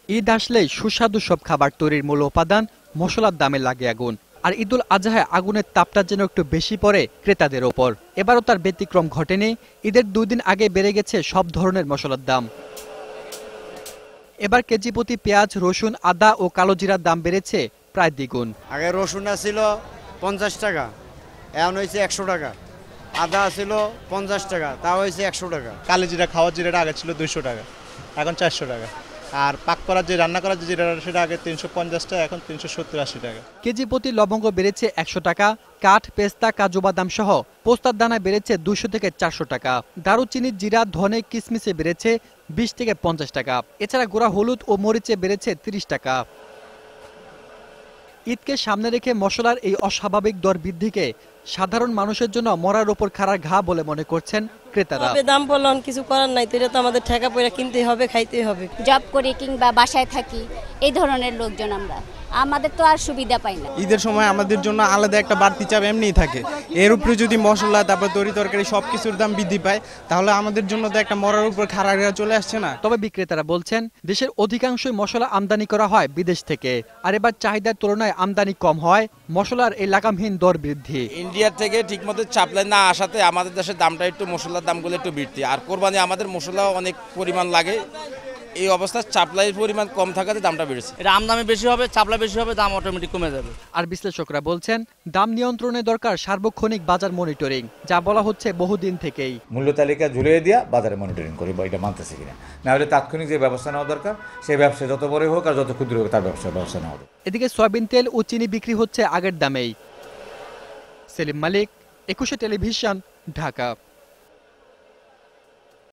ঈদ আসলেই সুস্বাদু সব খাবার তৈরির মূল উপাদান মশলার দামে লাগে আগুন। আর ঈদুল আজহায় আগুনের তাপটা যেন একটু বেশি পড়ে ক্রেতাদের ওপর। এবারও তার ব্যতিক্রম ঘটেনি। ঈদের 2 দিন আগে বেড়ে গেছে সব ধরনের মশলার দাম। এবার কেজি প্রতি পেঁয়াজ, রসুন, আদা ও কালো জিরার দাম বেড়েছে প্রায় দ্বিগুণ। আগে রসুন ছিল 50 টাকা, এখন হয়েছে 100 টাকা। আদা ছিল 50 টাকা, তা হয়েছে 100 টাকা। কালো জিরা খাওয়ার জিরাটা আগে ছিল 200 টাকা, এখন 400 টাকা। আর পাক করার যে রান্না করার যে জিরাটা সেটা আগে 350 টাকা, এখন 370-80 টাকা। কেজি প্রতি লবঙ্গ বেড়েছে 100 টাকা। কাঠ, পেস্তা, কাজু বাদাম সহ পোস্তার দানা বেড়েছে 200 থেকে 400 টাকা। দারুচিনি, জিরা, ধনে, কিশমিশে বেড়েছে 20 থেকে 50 টাকা। এছাড়া গুঁড়া হলুদ ও মরিচে বেড়েছে 30 টাকা। ঈদকে সামনে রেখে মশলার এই অস্বাভাবিক দর বৃদ্ধিকে সাধারণ মানুষের জন্য মরার উপর খাড়া ঘা বলে মনে করছেন ক্রেতারা। দাম বললেন কিছু করার নাই, তো এটা তো আমাদের ঠেকা পয়সা কিনতেই হবে, খাইতেই হবে। জব করি কিংবা বাসায় থাকি এই ধরনের লোকজন আমরা, আমাদের তো আর সুবিধা পাই না। ঈদের সময় আমাদের জন্য আলাদা একটা বাড়তি চাপ এমনিই থাকে। এর উপরে যদি মশলা, তারপর তরি তরকারি সবকিছুর দাম বৃদ্ধি পায়, তাহলে আমাদের জন্য তো একটা মরার উপর খাড়া ঘা চলে আসছে না। তবে বিক্রেতারা বলছেন, দেশের অধিকাংশই মশলা আমদানি করা হয় বিদেশ থেকে। আর এবার চাহিদার তুলনায় আমদানি কম হয় মশলার এই লাগামহীন দর বৃদ্ধি। ইন্ডিয়ার থেকে ঠিকমতো সাপ্লাই না আসাতে আমাদের দেশের দামটা একটু, মশলার দামগুলো একটু বৃদ্ধি। আর কোরবানি আমাদের মশলা অনেক পরিমাণ লাগে, এই অবস্থায় সাপ্লাইয়ের পরিমাণ কম থাকাতে দামটা বেড়েছে। এটা আমদানি বেশি হবে, সাপ্লাই বেশি হবে, দাম অটোমেটিক কমে যাবে। আর বিশ্লেষকরা বলছেন, দাম নিয়ন্ত্রণে দরকার সার্বক্ষণিক বাজার মনিটরিং, যা বলা হচ্ছে বহুদিন থেকেই। মূল্য তালিকা ঝুলিয়ে দিয়া বাজারে মনিটরিং করি বা এটা মানতেছে কিনা, না হলে তাৎক্ষণিক যে ব্যবস্থা নেওয়া দরকার সেই ব্যবসা যত বড় হোক আর যত ক্ষুদ্র হোক তার ব্যবস্থা নেওয়া হবে। এদিকে সয়াবিন তেল ও চিনি বিক্রি হচ্ছে আগের দামেই। সেলিম মালিক, 21 টেলিভিশন, ঢাকা।